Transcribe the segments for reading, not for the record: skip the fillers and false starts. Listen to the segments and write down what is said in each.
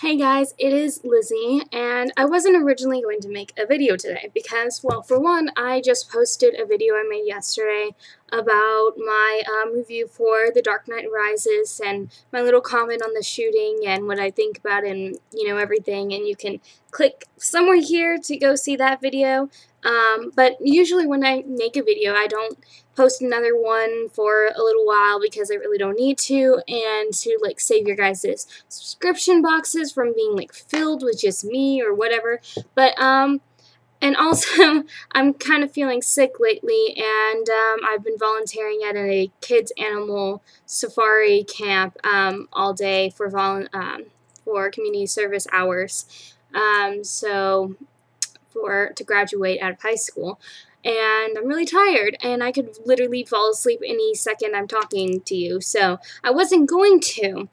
Hey guys, it is Lizzie, and I wasn't originally going to make a video today because, well, for one, I just posted a video I made yesterday about my review for The Dark Knight Rises and my little comment on the shooting and what I think about it and, everything, and you can click somewhere here to go see that video. But usually when I make a video, I don't post another one for a little while because I really don't need to, and to save your guys' subscription boxes from being filled with just me or whatever. But and also I'm kind of feeling sick lately, and I've been volunteering at a kids animal safari camp all day for community service hours. To graduate out of high school, and I'm really tired, and I could literally fall asleep any second I'm talking to you, so I wasn't going to,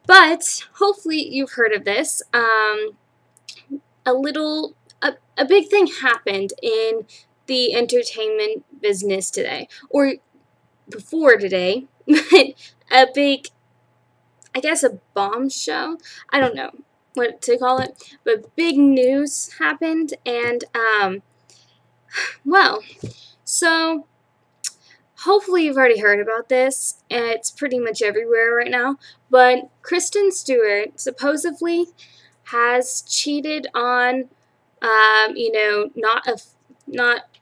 but hopefully you've heard of this. A big thing happened in the entertainment business today, or before today, but a big, I guess a bombshell, I don't know what to call it, but big news happened, and well, so hopefully you've already heard about this, and it's pretty much everywhere right now, but Kristen Stewart supposedly has cheated on, not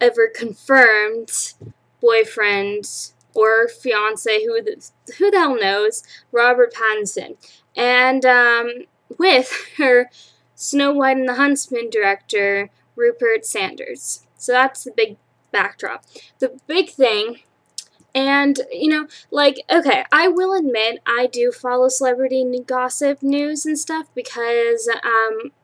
ever confirmed boyfriend or fiance, who the hell knows, Robert Pattinson, and with her Snow White and the Huntsman director, Rupert Sanders. So that's the big backdrop. The big thing, and, okay, I will admit I do follow celebrity gossip news and stuff because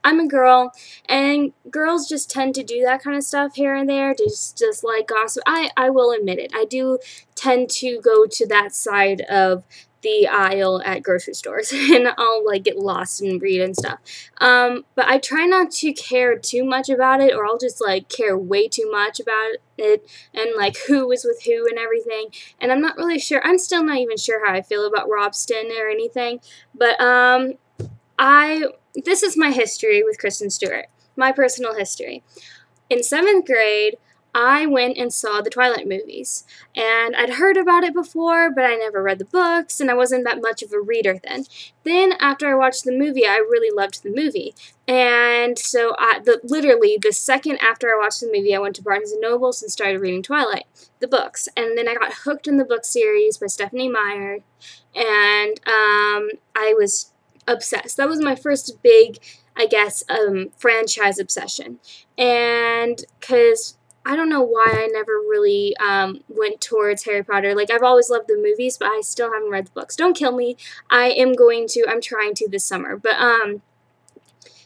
I'm a girl, and girls just tend to do that kind of stuff here and there, just like gossip. I will admit it. I do tend to go to that side of the aisle at grocery stores, and I'll get lost and read and stuff. But I try not to care too much about it, or I'll just care way too much about it, and who is with who and everything. And I'm not really sure. I'm still not even sure how I feel about Robston or anything. But this is my history with Kristen Stewart. My personal history. In 7th grade, I went and saw the Twilight movies, and I'd heard about it before, but I never read the books, and I wasn't that much of a reader then. Then, after I watched the movie, I really loved the movie, and so literally the second after I watched the movie, I went to Barnes & Nobles and started reading Twilight, the books, and then I got hooked in the book series by Stephanie Meyer, and I was obsessed. That was my first big, I guess, franchise obsession, and because I don't know why I never really went towards Harry Potter. I've always loved the movies, but I still haven't read the books. Don't kill me. I'm trying to this summer. But,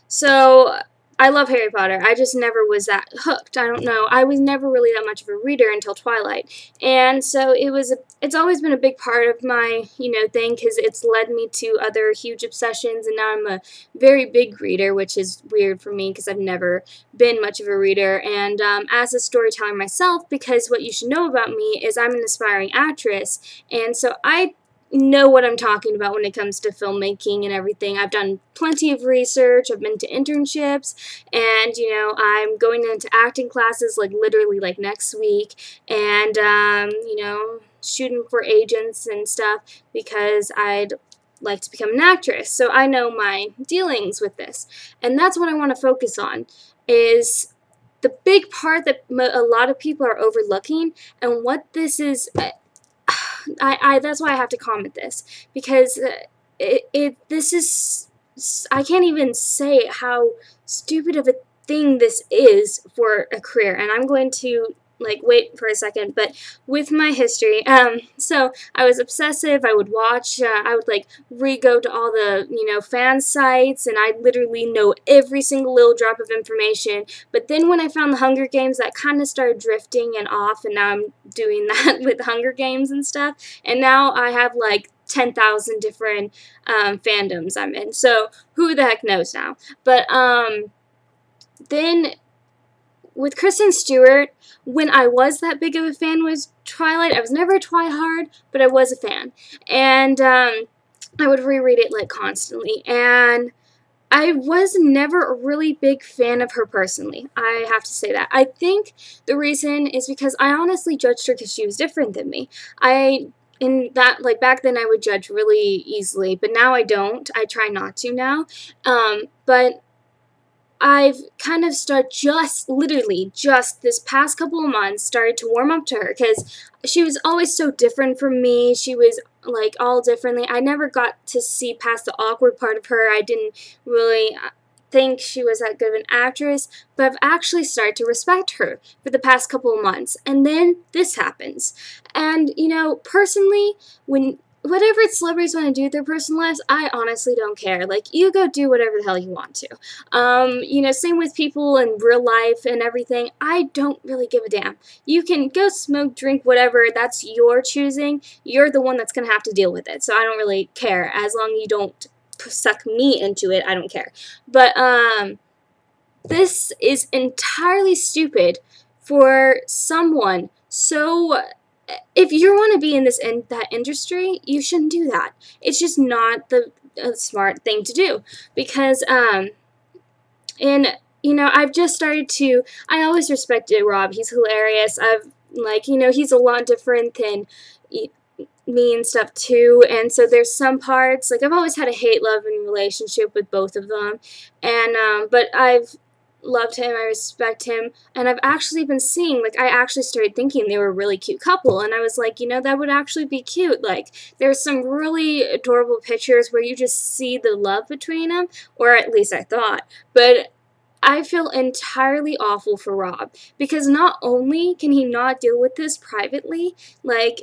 so I love Harry Potter. I just never was that hooked. I don't know. I was never really that much of a reader until Twilight. And so it's always been a big part of my, thing, because it's led me to other huge obsessions, and now I'm a very big reader, which is weird for me because I've never been much of a reader. And as a storyteller myself, because what you should know about me is I'm an aspiring actress, and so I know what I'm talking about when it comes to filmmaking and everything. I've done plenty of research, I've been to internships, and, I'm going into acting classes, literally, next week, and, shooting for agents and stuff because I'd like to become an actress, so I know my dealings with this, and that's what I want to focus on, is the big part that a lot of people are overlooking, and what this is. That's why I have to comment this, because this is, I can't even say how stupid of a thing this is for a career, and I'm going to wait for a second, but with my history, so I was obsessive. I would watch, I would re-go to all the, fan sites, and I literally know every single little drop of information, but then when I found the Hunger Games, that kind of started drifting and off, and now I'm doing that with Hunger Games and stuff, and now I have 10,000 different, fandoms I'm in, so who the heck knows now, but, then with Kristen Stewart, when I was that big of a fan with Twilight, I was never a twihard, but I was a fan. And I would reread it constantly. And I was never a really big fan of her personally. I have to say that. I think the reason is because I honestly judged her because she was different than me. In that, like, back then I would judge really easily, but now I don't. I try not to now. But I've kind of started literally just this past couple of months, started to warm up to her because she was always so different from me. She was like all differently. I never got to see past the awkward part of her. I didn't really think she was that good of an actress, but I've actually started to respect her for the past couple of months. And then this happens. And, you know, personally, when whatever celebrities want to do with their personal lives, I honestly don't care. Like, you go do whatever the hell you want to. You know, same with people in real life and everything. I don't really give a damn. You can go smoke, drink, whatever. That's your choosing. You're the one that's going to have to deal with it. So I don't really care. As long as you don't suck me into it, I don't care. But, this is entirely stupid for someone. So if you want to be in that industry, you shouldn't do that. It's just not the smart thing to do, because and you know, I've just started to. I always respected Rob. He's hilarious. He's a lot different than me and stuff too, and so there's some parts, like, I've always had a hate-love relationship with both of them, and but I've loved him, I respect him, and I've actually been seeing, like, I actually started thinking they were a really cute couple, and I was like, you know, that would actually be cute. Like, there's some really adorable pictures where you just see the love between them, or at least I thought, but I feel entirely awful for Rob, because not only can he not deal with this privately, like,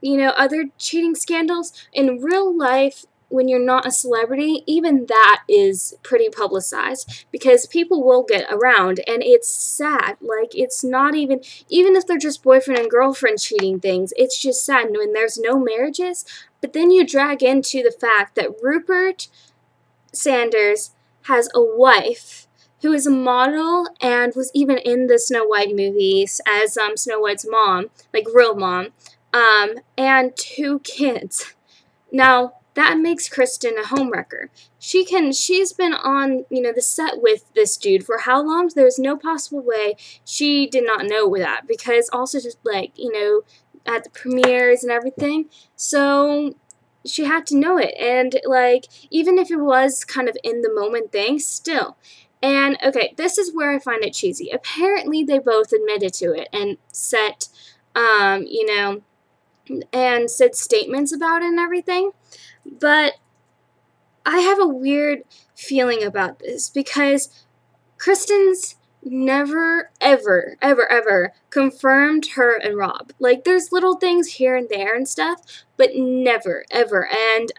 you know, other cheating scandals, in real life, when you're not a celebrity, even that is pretty publicized, because people will get around, and it's sad. Like, it's not even if they're just boyfriend and girlfriend cheating things, it's just sad when there's no marriages. But then you drag into the fact that Rupert Sanders has a wife who is a model and was even in the Snow White movies as Snow White's mom, like real mom, and 2 kids. Now, that makes Kristen a homewrecker. She's been on, you know, the set with this dude for how long? There's no possible way she did not know that, because also just, like, you know, at the premieres and everything. So she had to know it, and, like, even if it was kind of in the moment thing, still. And, okay, this is where I find it cheesy. Apparently, they both admitted to it and said, you know, and said statements about it and everything. But I have a weird feeling about this, because Kristen's never, ever, ever, ever confirmed her and Rob. Like, there's little things here and there and stuff, but never, ever. And,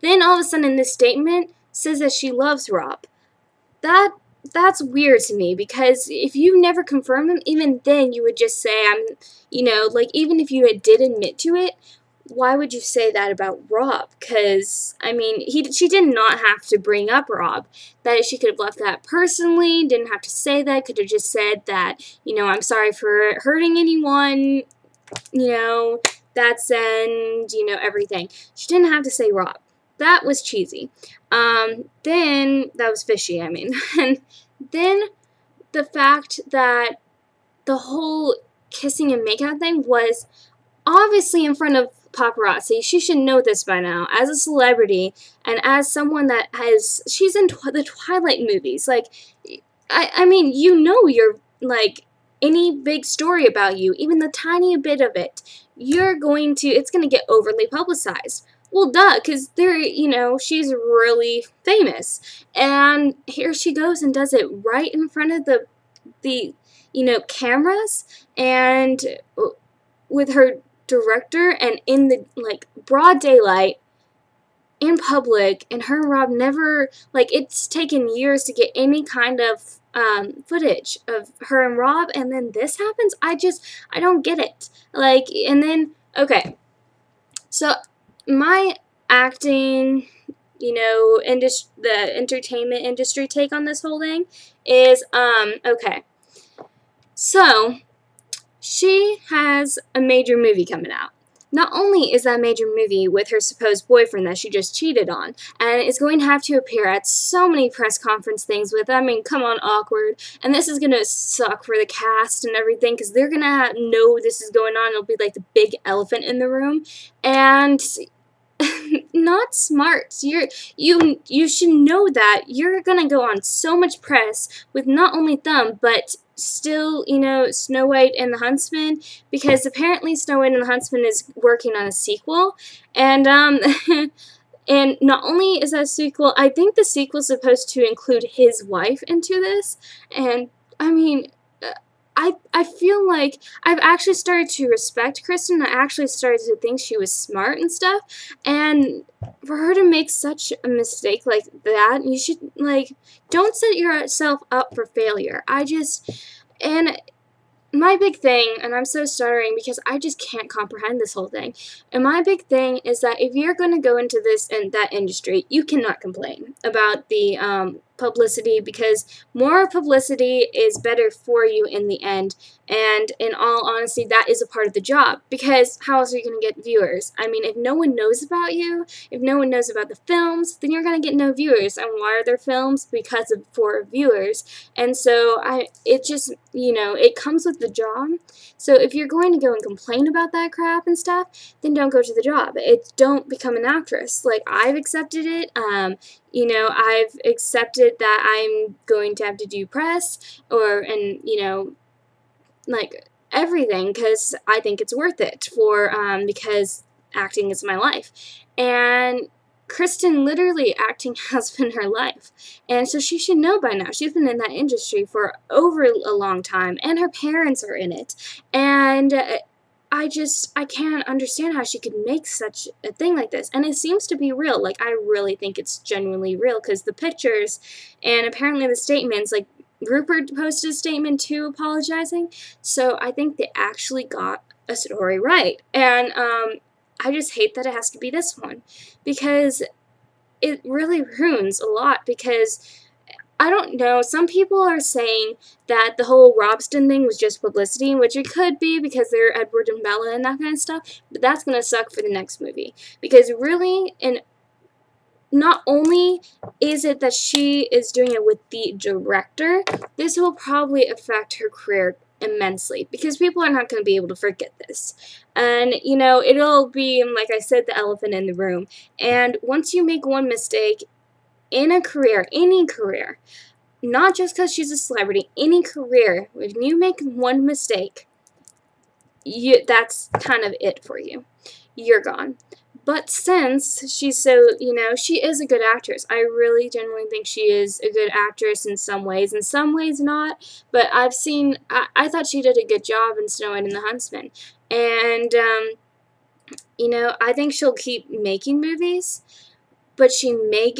then all of a sudden in this statement says that she loves Rob. That's weird to me, because if you never confirmed them, even then you would just say, you know, like, even if you did admit to it, why would you say that about Rob? Because, I mean, she did not have to bring up Rob. That she could have left that personally, didn't have to say that, could have just said that, you know, I'm sorry for hurting anyone, you know, that's and, you know, everything. She didn't have to say Rob. That was cheesy. Then, that was fishy, I mean. And then the fact that the whole kissing and makeout thing was obviously in front of paparazzi. She should know this by now. As a celebrity, and as someone that she's in the Twilight movies. Like, I mean, you know, you're, like, any big story about you, even the tiny bit of it, it's going to get overly publicized. Well, duh, because you know, she's really famous. And here she goes and does it right in front of the you know, cameras, and with her director, and in the, like, broad daylight, in public, and her and Rob never, like, it's taken years to get any kind of footage of her and Rob, and then this happens? I don't get it. Like, and then, okay, so my acting, you know, the entertainment industry take on this whole thing is, okay, so she has a major movie coming out. not only is that a major movie with her supposed boyfriend that she just cheated on, and is going to have to appear at so many press conference things with, I mean, come on, awkward, and this is going to suck for the cast and everything, because they're going to know this is going on. It'll be like the big elephant in the room, and not smart. You should know that you're gonna go on so much press with not only them, but still, Snow White and the Huntsman, because apparently Snow White and the Huntsman is working on a sequel, and and not only is that a sequel, I think the sequel's supposed to include his wife into this, and I mean, I feel like I've actually started to respect Kristen. I actually started to think she was smart and stuff. And for her to make such a mistake like that, you should, don't set yourself up for failure. And my big thing, and I'm so stuttering because I just can't comprehend this whole thing, and my big thing is that if you're going to go into this and that industry, you cannot complain about the publicity, because more publicity is better for you in the end, and in all honesty, that is a part of the job, because how else are you going to get viewers? I mean, if no one knows about you, if no one knows about the films, then you're going to get no viewers, and why are there films? Because of for viewers, and so it just, it comes with the job. So if you're going to go and complain about that crap and stuff, then don't go to the job. Don't become an actress. Like, I've accepted it. I've accepted that I'm going to have to do press like everything, because I think it's worth it because acting is my life. And Kristen, literally, acting has been her life, and so she should know by now. She's been in that industry for over a long time, and her parents are in it, and I can't understand how she could make such a thing like this, and it seems to be real. Like, I really think it's genuinely real, because the pictures, and apparently the statements, like, Rupert posted a statement too apologizing, so I think they actually got a story right, and I just hate that it has to be this one, because it really ruins a lot, because, I don't know, some people are saying that the whole Robston thing was just publicity, which it could be because they're Edward and Bella and that kind of stuff, but that's going to suck for the next movie, because really, and not only is it that she is doing it with the director, this will probably affect her career immensely, because people are not going to be able to forget this. And, it'll be, like I said, the elephant in the room. And once you make one mistake in a career, any career, not just because she's a celebrity, any career, when you make one mistake, that's kind of it for you. You're gone. But since she's so, she is a good actress. I really genuinely think she is a good actress in some ways not. But I thought she did a good job in Snow White and the Huntsman. And, I think she'll keep making movies, but she may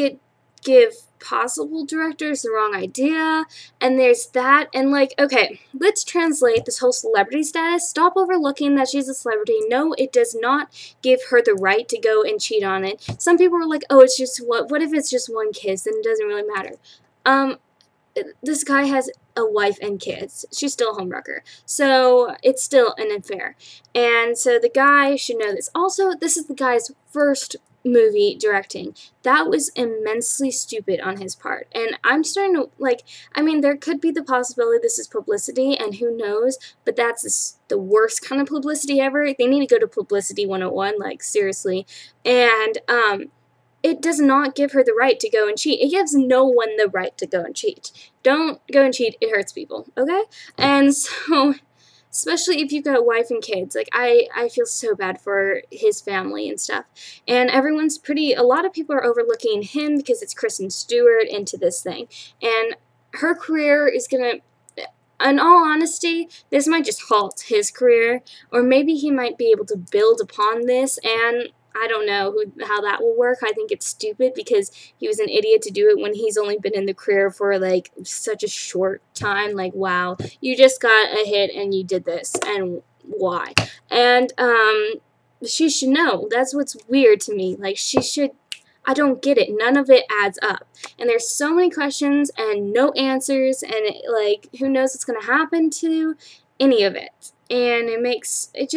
give possible directors the wrong idea, and there's that, and okay, let's translate this whole celebrity status. Stop overlooking that she's a celebrity. No, it does not give her the right to go and cheat on it. Some people are like, oh, it's just, what if it's just one kiss, then it doesn't really matter. This guy has a wife and kids. She's still a homewrecker, so it's still an affair, and so the guy should know this. Also, this is the guy's first movie directing. That was immensely stupid on his part, and I'm starting to, there could be the possibility this is publicity, and who knows, but that's the worst kind of publicity ever. They need to go to Publicity 101, seriously, and, it does not give her the right to go and cheat. It gives no one the right to go and cheat. Don't go and cheat. It hurts people, okay? And so, especially if you've got a wife and kids, I feel so bad for his family and stuff. And a lot of people are overlooking him because it's Kristen Stewart into this thing. And her career is gonna, in all honesty, this might just halt his career, or maybe he might be able to build upon this, and I don't know how that will work. I think it's stupid because he was an idiot to do it when he's only been in the career for such a short time. Wow, you just got a hit and you did this, and why? And she should know. That's what's weird to me. She should. I don't get it. None of it adds up. And there's so many questions and no answers, and who knows what's gonna happen to any of it. And it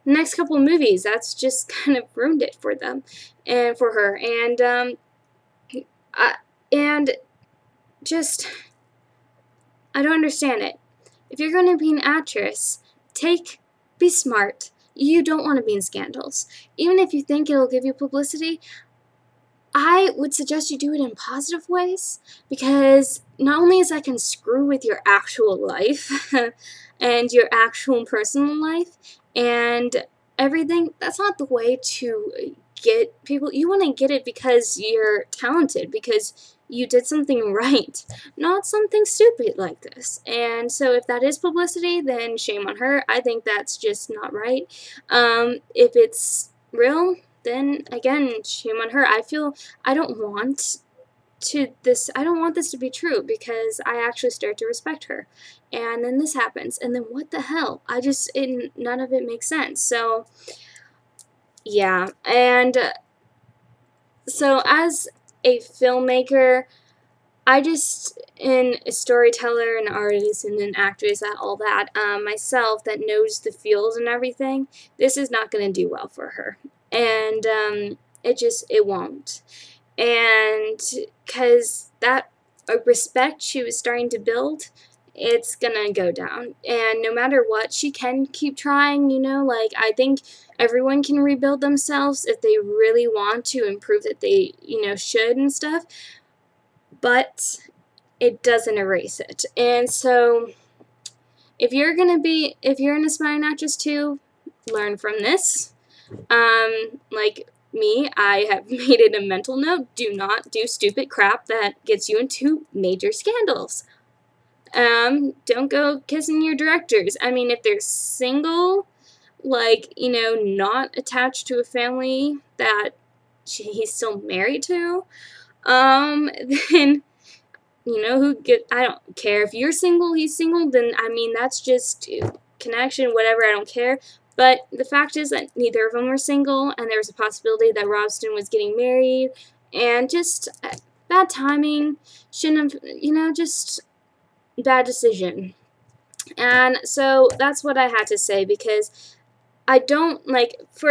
the next couple of movies, that's just kind of ruined it for them and for her. I, and just, I don't understand it. If you're going to be an actress, be smart. You don't want to be in scandals. Even if you think it'll give you publicity, I would suggest you do it in positive ways, because not only is that can screw with your actual life and your actual personal life and everything, that's not the way to get people. You want to get it because you're talented, because you did something right, not something stupid like this. And so if that is publicity, then shame on her. I think that's just not right. If it's real, then again, shame on her. I don't want I don't want this to be true, because I actually start to respect her. And then this happens, and then what the hell? None of it makes sense. So, yeah. And so as a filmmaker, and a storyteller, an artist, and an actress, all that, myself, that knows the feels and everything, this is not going to do well for her. And it won't. And because that respect she was starting to build, it's gonna go down. And no matter what, she can keep trying, like, I think everyone can rebuild themselves if they really want to, and prove that they, should and stuff. But it doesn't erase it. And so if you're an aspiring actress too, learn from this. Like me, I have made it a mental note: do not do stupid crap that gets you into major scandals. Don't go kissing your directors. I mean, if they're single, like, not attached to a family that he's still married to, then, I don't care. If you're single, he's single, then, I mean, that's just connection, whatever, I don't care. But the fact is that neither of them were single, and there was a possibility that Robson was getting married, and just bad timing, shouldn't have, just bad decision. And so that's what I had to say, because I don't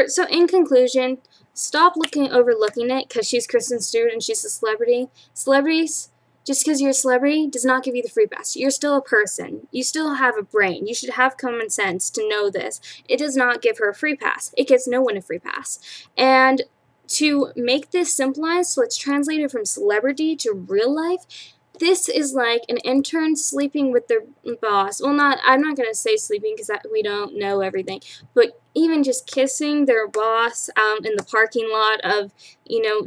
so in conclusion, stop overlooking it because she's Kristen Stewart and she's a celebrity. Celebrities, just because you're a celebrity does not give you the free pass. You're still a person. You still have a brain. You should have common sense to know this. It does not give her a free pass. It gives no one a free pass. And to make this simplified, so let's translate it from celebrity to real life. This is like an intern sleeping with their boss. Well, I'm not going to say sleeping because we don't know everything. But even just kissing their boss in the parking lot of,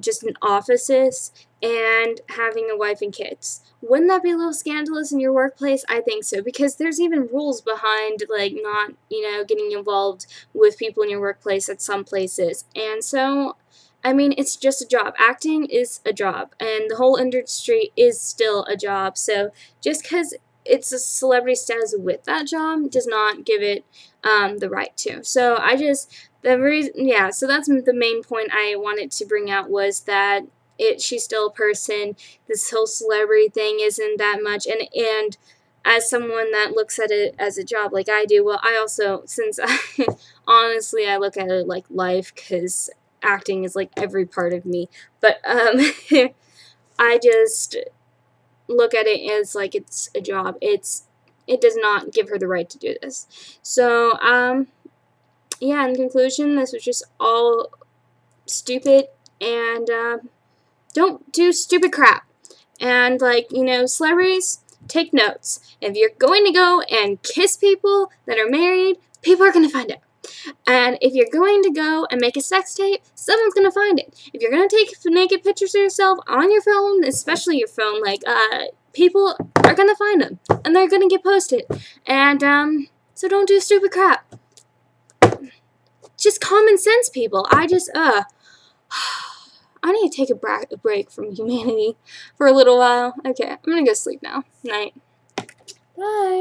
just an offices, and having a wife and kids. Wouldn't that be a little scandalous in your workplace? I think so, because there's even rules behind, not, getting involved with people in your workplace at some places. And so, I mean, it's just a job. Acting is a job, and the whole industry is still a job. So just because it's a celebrity status with that job does not give it the right to. So so that's the main point I wanted to bring out, was that she's still a person. This whole celebrity thing isn't that much, and as someone that looks at it as a job like I do, well, I also, honestly, I look at it like life, because acting is like every part of me, but I just look at it as like it's a job. It does not give her the right to do this. So yeah, in conclusion, this was just all stupid, and don't do stupid crap. And celebrities, take notes. If you're going to go and kiss people that are married, people are going to find out. And if you're going to go and make a sex tape, someone's going to find it. If you're going to take naked pictures of yourself on your phone, especially your phone, people are going to find them, and they're going to get posted. And so don't do stupid crap. Just common sense, people. I need to take a break from humanity for a little while. Okay, I'm going to go sleep now. Night. Bye.